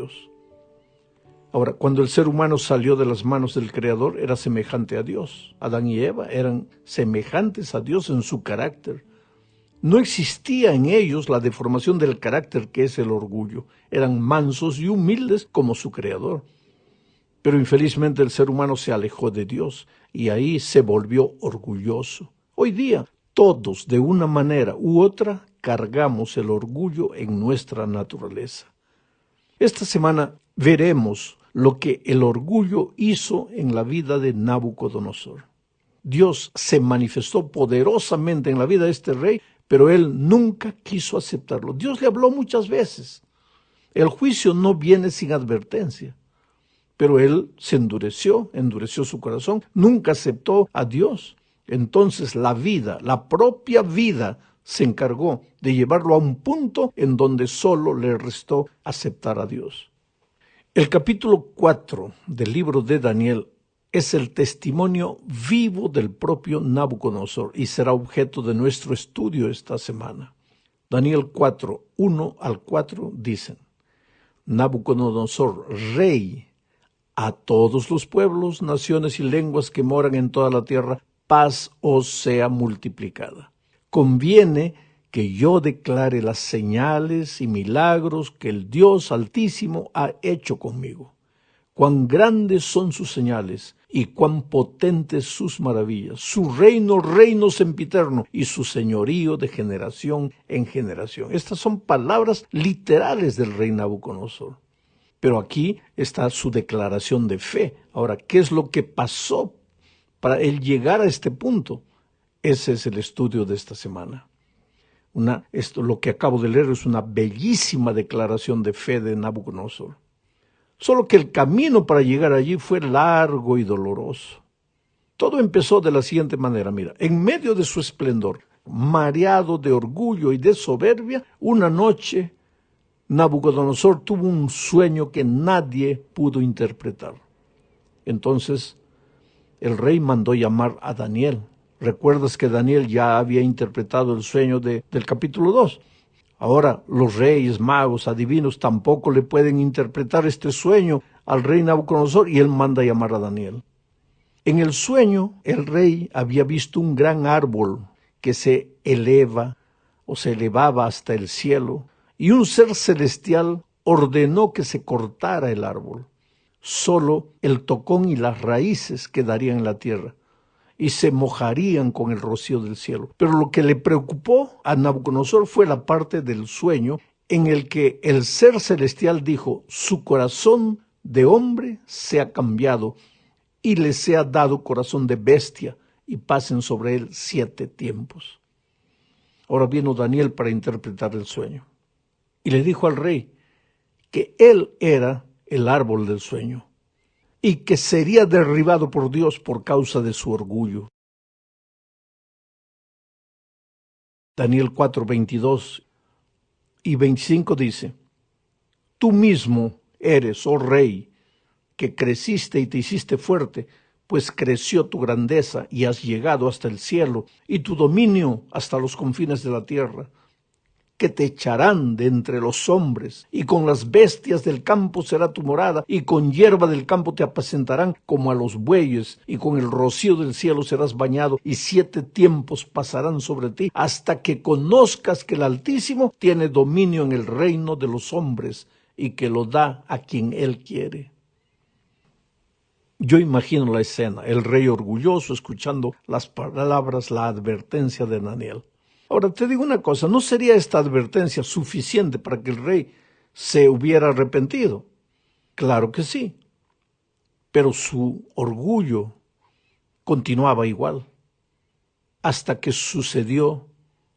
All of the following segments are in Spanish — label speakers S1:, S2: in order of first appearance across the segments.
S1: Dios. Ahora, cuando el ser humano salió de las manos del Creador, era semejante a Dios. Adán y Eva eran semejantes a Dios en su carácter. No existía en ellos la deformación del carácter que es el orgullo. Eran mansos y humildes como su Creador. Pero infelizmente el ser humano se alejó de Dios y ahí se volvió orgulloso. Hoy día, todos de una manera u otra cargamos el orgullo en nuestra naturaleza. Esta semana veremos lo que el orgullo hizo en la vida de Nabucodonosor. Dios se manifestó poderosamente en la vida de este rey, pero él nunca quiso aceptarlo. Dios le habló muchas veces. El juicio no viene sin advertencia, pero él se endureció su corazón, nunca aceptó a Dios. Entonces la vida, la propia vida, se encargó de llevarlo a un punto en donde solo le restó aceptar a Dios. El capítulo 4 del libro de Daniel es el testimonio vivo del propio Nabucodonosor y será objeto de nuestro estudio esta semana. Daniel 4, 1 al 4 dicen: Nabucodonosor, rey, a todos los pueblos, naciones y lenguas que moran en toda la tierra, paz os sea multiplicada. Conviene que yo declare las señales y milagros que el Dios Altísimo ha hecho conmigo. Cuán grandes son sus señales y cuán potentes sus maravillas. Su reino sempiterno y su señorío de generación en generación. Estas son palabras literales del rey Nabucodonosor. Pero aquí está su declaración de fe. Ahora, ¿qué es lo que pasó para él llegar a este punto? Ese es el estudio de esta semana. Lo que acabo de leer es una bellísima declaración de fe de Nabucodonosor. Solo que el camino para llegar allí fue largo y doloroso. Todo empezó de la siguiente manera, mira, en medio de su esplendor, mareado de orgullo y de soberbia, una noche Nabucodonosor tuvo un sueño que nadie pudo interpretar. Entonces el rey mandó llamar a Daniel. ¿Recuerdas que Daniel ya había interpretado el sueño del capítulo 2? Ahora los reyes, magos, adivinos tampoco le pueden interpretar este sueño al rey Nabucodonosor y él manda llamar a Daniel. En el sueño el rey había visto un gran árbol que se elevaba hasta el cielo y un ser celestial ordenó que se cortara el árbol. Solo el tocón y las raíces quedarían en la tierra y se mojarían con el rocío del cielo. Pero lo que le preocupó a Nabucodonosor fue la parte del sueño en el que el ser celestial dijo: su corazón de hombre se ha cambiado y le sea dado corazón de bestia y pasen sobre él 7 tiempos. Ahora vino Daniel para interpretar el sueño y le dijo al rey que él era el árbol del sueño y que sería derribado por Dios por causa de su orgullo. Daniel 4, 22 y 25 dice: tú mismo eres, oh rey, que creciste y te hiciste fuerte, pues creció tu grandeza y has llegado hasta el cielo y tu dominio hasta los confines de la tierra, que te echarán de entre los hombres, y con las bestias del campo será tu morada, y con hierba del campo te apacentarán como a los bueyes, y con el rocío del cielo serás bañado, y 7 tiempos pasarán sobre ti, hasta que conozcas que el Altísimo tiene dominio en el reino de los hombres, y que lo da a quien él quiere. Yo imagino la escena, el rey orgulloso escuchando las palabras, la advertencia de Daniel. Ahora te digo una cosa, ¿no sería esta advertencia suficiente para que el rey se hubiera arrepentido? Claro que sí, pero su orgullo continuaba igual, hasta que sucedió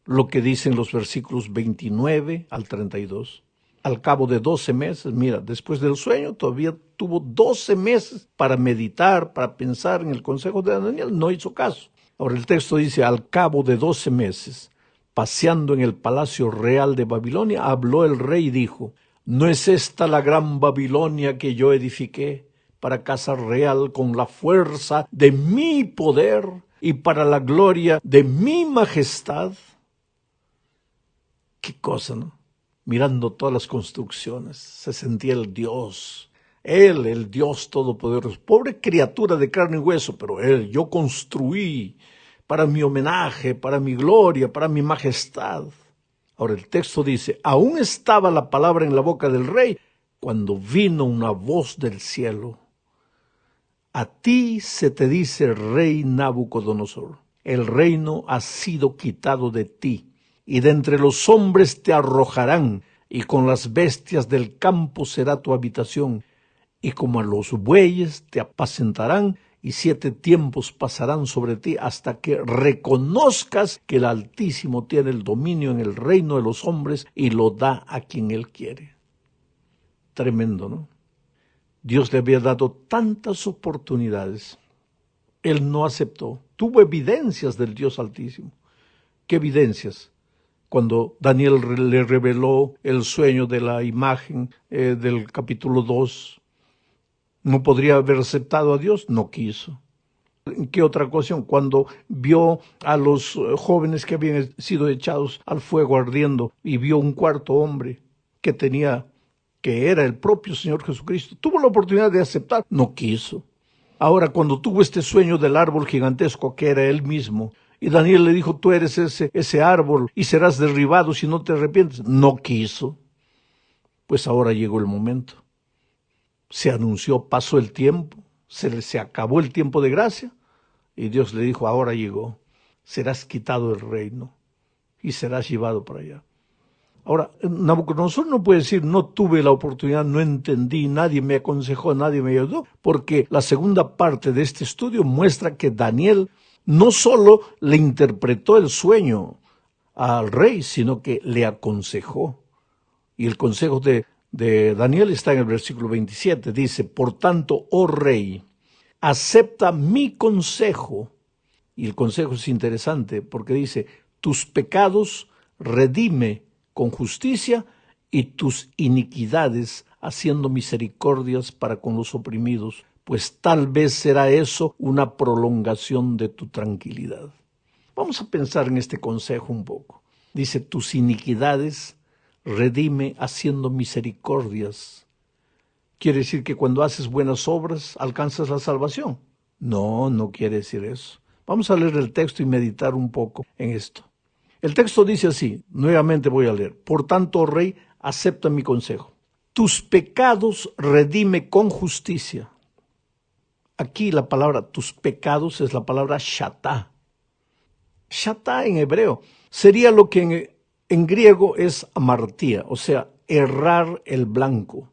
S1: lo que dicen los versículos 29 al 32. Al cabo de 12 meses, mira, después del sueño todavía tuvo 12 meses para meditar, para pensar en el consejo de Daniel, no hizo caso. Ahora el texto dice: al cabo de 12 meses, paseando en el palacio real de Babilonia, habló el rey y dijo: ¿no es esta la gran Babilonia que yo edifiqué para casa real con la fuerza de mi poder y para la gloria de mi majestad? Qué cosa, ¿no? mirando todas las construcciones. Se sentía el Dios. Él, el Dios Todopoderoso. Pobre criatura de carne y hueso, pero él, yo construí para mi homenaje, para mi gloria, para mi majestad. Ahora el texto dice, aún estaba la palabra en la boca del rey, cuando vino una voz del cielo. A ti se te dice, rey Nabucodonosor, el reino ha sido quitado de ti, y de entre los hombres te arrojarán, y con las bestias del campo será tu habitación, y como a los bueyes te apacentarán, y 7 tiempos pasarán sobre ti hasta que reconozcas que el Altísimo tiene el dominio en el reino de los hombres y lo da a quien Él quiere. Tremendo, ¿no? Dios le había dado tantas oportunidades. Él no aceptó. Tuvo evidencias del Dios Altísimo. ¿Qué evidencias? Cuando Daniel le reveló el sueño de la imagen del capítulo 2, ¿no podría haber aceptado a Dios? No quiso. ¿En qué otra ocasión? Cuando vio a los jóvenes que habían sido echados al fuego ardiendo y vio un cuarto hombre que era el propio Señor Jesucristo, tuvo la oportunidad de aceptar, no quiso. Ahora, cuando tuvo este sueño del árbol gigantesco que era él mismo, y Daniel le dijo, tú eres ese árbol y serás derribado si no te arrepientes, no quiso. Pues ahora llegó el momento. Se anunció, pasó el tiempo, se acabó el tiempo de gracia, y Dios le dijo, ahora llegó, serás quitado del reino y serás llevado para allá. Ahora, Nabucodonosor no puede decir, no tuve la oportunidad, no entendí, nadie me aconsejó, nadie me ayudó, porque la segunda parte de este estudio muestra que Daniel no solo le interpretó el sueño al rey, sino que le aconsejó. Y el consejo de Daniel está en el versículo 27, dice, por tanto, oh rey, acepta mi consejo. Y el consejo es interesante porque dice, tus pecados redime con justicia y tus iniquidades haciendo misericordias para con los oprimidos, pues tal vez será eso una prolongación de tu tranquilidad. Vamos a pensar en este consejo un poco. Dice, tus iniquidades redime haciendo misericordias. ¿Quiere decir que cuando haces buenas obras alcanzas la salvación? No, no quiere decir eso. Vamos a leer el texto y meditar un poco en esto. El texto dice así, nuevamente voy a leer. Por tanto, oh rey, acepta mi consejo. Tus pecados redime con justicia. Aquí la palabra tus pecados es la palabra shatá. Shatá en hebreo sería lo que en griego es amartía, o sea, errar el blanco.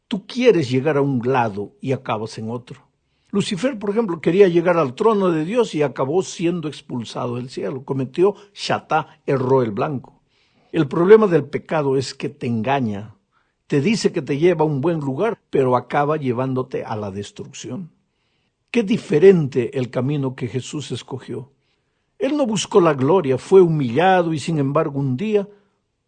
S1: Tú quieres llegar a un lado y acabas en otro. Lucifer, por ejemplo, quería llegar al trono de Dios y acabó siendo expulsado del cielo. Cometió shatá, erró el blanco. El problema del pecado es que te engaña. Te dice que te lleva a un buen lugar, pero acaba llevándote a la destrucción. Qué diferente el camino que Jesús escogió. Él no buscó la gloria, fue humillado y sin embargo un día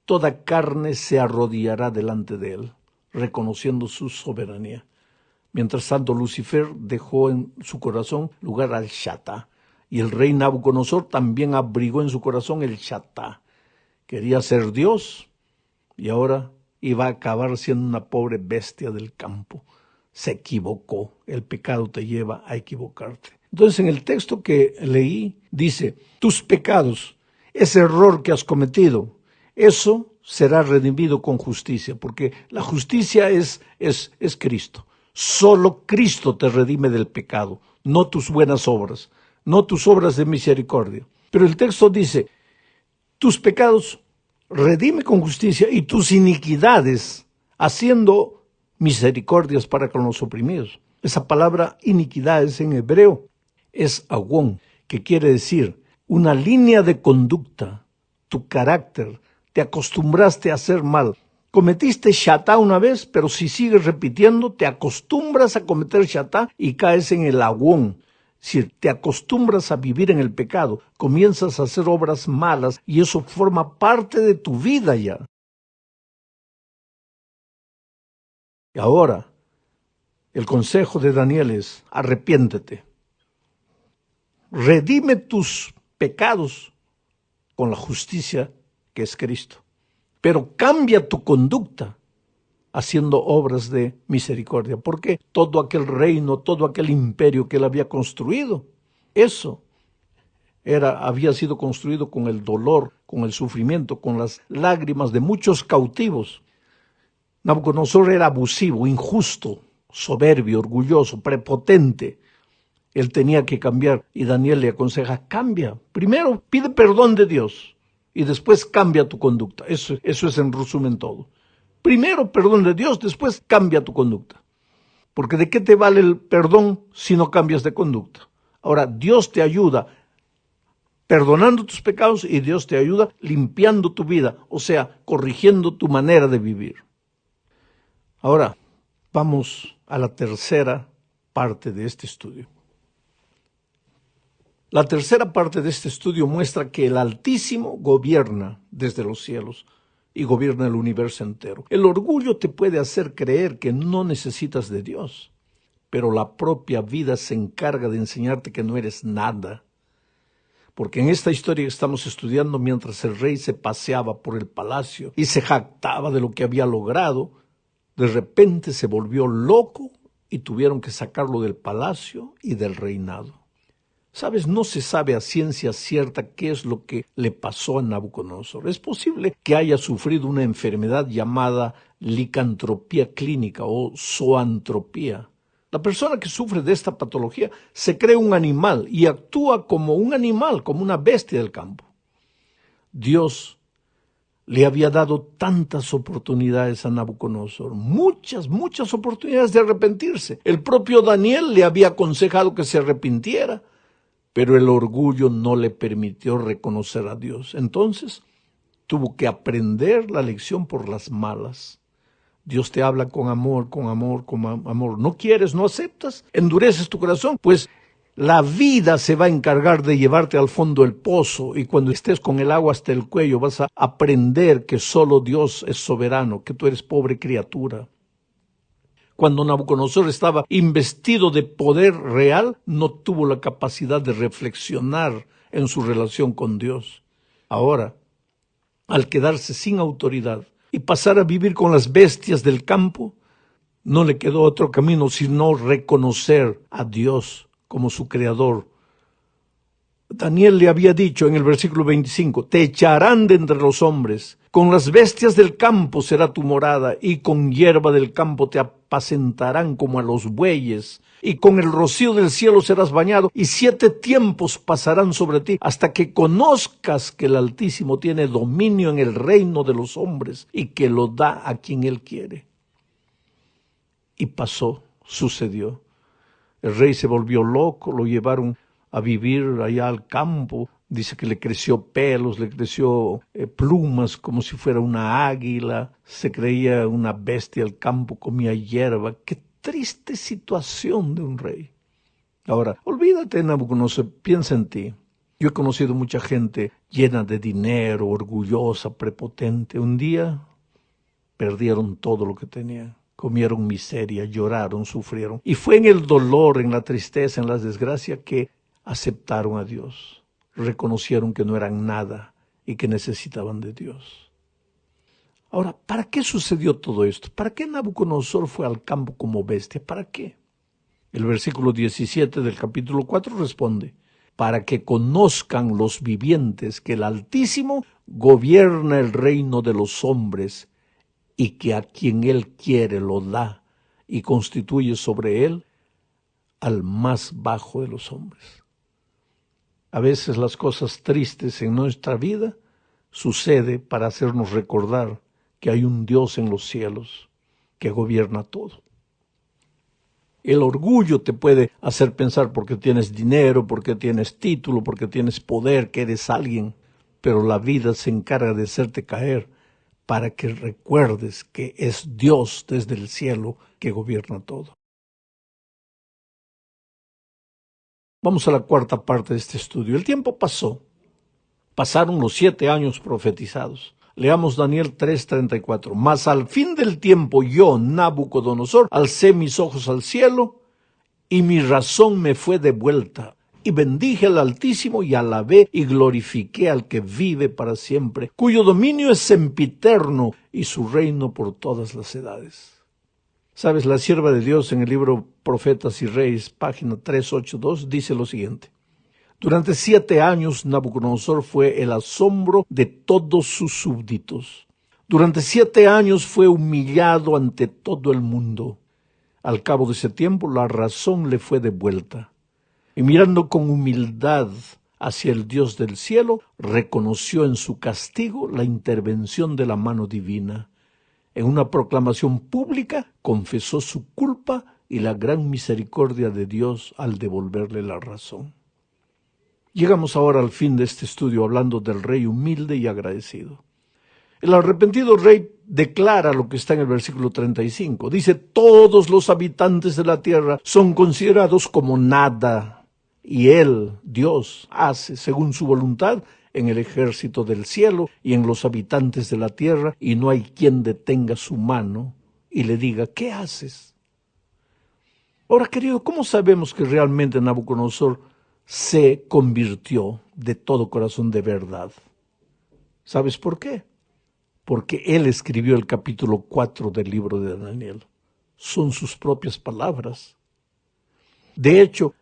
S1: toda carne se arrodillará delante de él, reconociendo su soberanía. Mientras tanto, Lucifer dejó en su corazón lugar al shatá, y el rey Nabucodonosor también abrigó en su corazón el shatá. Quería ser Dios y ahora iba a acabar siendo una pobre bestia del campo. Se equivocó. El pecado te lleva a equivocarte. Entonces, en el texto que leí, dice, tus pecados, ese error que has cometido, eso será redimido con justicia, porque la justicia es Cristo. Solo Cristo te redime del pecado, no tus buenas obras, no tus obras de misericordia. Pero el texto dice, tus pecados redime con justicia y tus iniquidades haciendo misericordias para con los oprimidos. Esa palabra iniquidades en hebreo es awón, que quiere decir una línea de conducta, tu carácter, te acostumbraste a hacer mal. Cometiste shatá una vez, pero si sigues repitiendo, te acostumbras a cometer shatá y caes en el awón. Si te acostumbras a vivir en el pecado, comienzas a hacer obras malas y eso forma parte de tu vida ya. Y ahora, el consejo de Daniel es, arrepiéntete. Redime tus pecados con la justicia que es Cristo. pero cambia tu conducta haciendo obras de misericordia, porque todo aquel reino, todo aquel imperio que él había construido, eso había sido construido con el dolor, con el sufrimiento, con las lágrimas de muchos cautivos. Nabucodonosor era abusivo, injusto, soberbio, orgulloso, prepotente. Él tenía que cambiar y Daniel le aconseja, cambia. Primero pide perdón de Dios y después cambia tu conducta. Eso es en resumen todo. Primero perdón de Dios, después cambia tu conducta. Porque ¿de qué te vale el perdón si no cambias de conducta? Ahora, Dios te ayuda perdonando tus pecados y Dios te ayuda limpiando tu vida, o sea, corrigiendo tu manera de vivir. Ahora, vamos a la tercera parte de este estudio. La tercera parte de este estudio muestra que el Altísimo gobierna desde los cielos y gobierna el universo entero. El orgullo te puede hacer creer que no necesitas de Dios, pero la propia vida se encarga de enseñarte que no eres nada. Porque en esta historia que estamos estudiando, mientras el rey se paseaba por el palacio y se jactaba de lo que había logrado, de repente se volvió loco y tuvieron que sacarlo del palacio y del reinado. ¿Sabes? No se sabe a ciencia cierta qué es lo que le pasó a Nabucodonosor. Es posible que haya sufrido una enfermedad llamada licantropía clínica o zoantropía. La persona que sufre de esta patología se cree un animal y actúa como un animal, como una bestia del campo. Dios le había dado tantas oportunidades a Nabucodonosor, muchas oportunidades de arrepentirse. El propio Daniel le había aconsejado que se arrepintiera, pero el orgullo no le permitió reconocer a Dios. Entonces, tuvo que aprender la lección por las malas. Dios te habla con amor. ¿No quieres, no aceptas? ¿Endureces tu corazón? Pues la vida se va a encargar de llevarte al fondo del pozo y cuando estés con el agua hasta el cuello vas a aprender que solo Dios es soberano, que tú eres pobre criatura. Cuando Nabucodonosor estaba investido de poder real, no tuvo la capacidad de reflexionar en su relación con Dios. Ahora, al quedarse sin autoridad y pasar a vivir con las bestias del campo, no le quedó otro camino sino reconocer a Dios como su creador. Daniel le había dicho en el versículo 25, te echarán de entre los hombres, con las bestias del campo será tu morada, y con hierba del campo te apacentarán como a los bueyes, y con el rocío del cielo serás bañado, y 7 tiempos pasarán sobre ti, hasta que conozcas que el Altísimo tiene dominio en el reino de los hombres, y que lo da a quien Él quiere. Y pasó, sucedió. El rey se volvió loco, lo llevaron a vivir allá al campo. Dice que le creció pelos, le creció plumas como si fuera una águila. Se creía una bestia del campo, comía hierba. Qué triste situación de un rey. Ahora, olvídate, Nabucodonosor, piensa en ti. Yo he conocido mucha gente llena de dinero, orgullosa, prepotente. Un día perdieron todo lo que tenían. Comieron miseria, lloraron, sufrieron. Y fue en el dolor, en la tristeza, en la desgracia que aceptaron a Dios. Reconocieron que no eran nada y que necesitaban de Dios. Ahora, ¿para qué sucedió todo esto? ¿Para qué Nabucodonosor fue al campo como bestia? ¿Para qué? El versículo 17 del capítulo 4 responde, para que conozcan los vivientes que el Altísimo gobierna el reino de los hombres y que a quien Él quiere lo da y constituye sobre Él al más bajo de los hombres. A veces las cosas tristes en nuestra vida sucede para hacernos recordar que hay un Dios en los cielos que gobierna todo. El orgullo te puede hacer pensar porque tienes dinero, porque tienes título, porque tienes poder, que eres alguien, pero la vida se encarga de hacerte caer para que recuerdes que es Dios desde el cielo que gobierna todo. Vamos a la cuarta parte de este estudio. El tiempo pasó. Pasaron los 7 años profetizados. Leamos Daniel 3:34. Mas al fin del tiempo yo, Nabucodonosor, alcé mis ojos al cielo y mi razón me fue devuelta. y bendije al Altísimo y alabé y glorifiqué al que vive para siempre, cuyo dominio es sempiterno y su reino por todas las edades. Sabes, la sierva de Dios en el libro Profetas y Reyes, página 382, dice lo siguiente: durante 7 años Nabucodonosor fue el asombro de todos sus súbditos. Durante 7 años fue humillado ante todo el mundo. Al cabo de ese tiempo la razón le fue devuelta. Y mirando con humildad hacia el Dios del cielo, reconoció en su castigo la intervención de la mano divina. En una proclamación pública confesó su culpa y la gran misericordia de Dios al devolverle la razón. Llegamos ahora al fin de este estudio hablando del rey humilde y agradecido. El arrepentido rey declara lo que está en el versículo 35. Dice: todos los habitantes de la tierra son considerados como nada, y él, Dios, hace según su voluntad en el ejército del cielo y en los habitantes de la tierra, y no hay quien detenga su mano y le diga: ¿qué haces? Ahora, querido, ¿cómo sabemos que realmente Nabucodonosor se convirtió de todo corazón de verdad? ¿Sabes por qué? Porque él escribió el capítulo 4 del libro de Daniel. Son sus propias palabras. De hecho,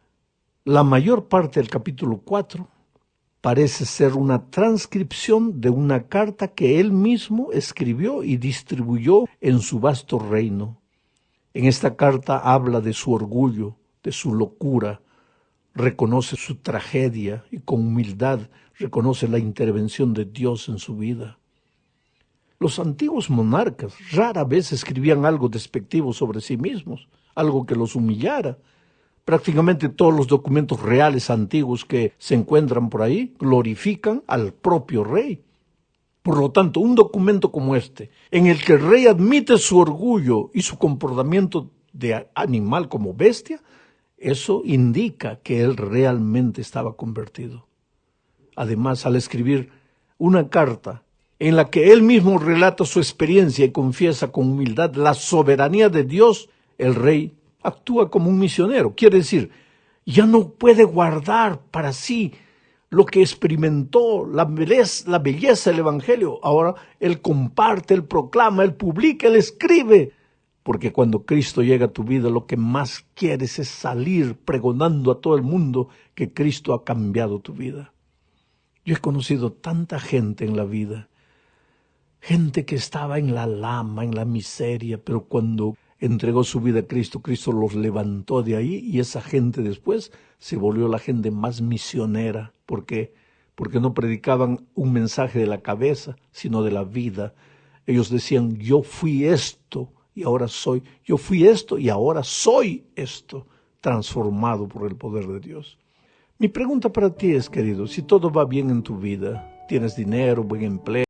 S1: la mayor parte del capítulo 4 parece ser una transcripción de una carta que él mismo escribió y distribuyó en su vasto reino. En esta carta habla de su orgullo, de su locura, reconoce su tragedia y con humildad reconoce la intervención de Dios en su vida. Los antiguos monarcas rara vez escribían algo despectivo sobre sí mismos, algo que los humillara. Prácticamente todos los documentos reales antiguos que se encuentran por ahí glorifican al propio rey. Por lo tanto, un documento como este, en el que el rey admite su orgullo y su comportamiento de animal como bestia, eso indica que él realmente estaba convertido. Además, al escribir una carta en la que él mismo relata su experiencia y confiesa con humildad la soberanía de Dios, el rey actúa como un misionero. Quiere decir, ya no puede guardar para sí lo que experimentó, la belleza del Evangelio. Ahora él comparte, él proclama, él publica, él escribe. Porque cuando Cristo llega a tu vida, lo que más quieres es salir pregonando a todo el mundo que Cristo ha cambiado tu vida. Yo he conocido tanta gente en la vida, gente que estaba en la lama, en la miseria, pero cuando entregó su vida a Cristo, Cristo los levantó de ahí y esa gente después se volvió la gente más misionera. ¿Por qué? Porque no predicaban un mensaje de la cabeza, sino de la vida. Ellos decían: yo fui esto y ahora soy, yo fui esto y ahora soy esto, transformado por el poder de Dios. Mi pregunta para ti es, querido, si todo va bien en tu vida, tienes dinero, buen empleo,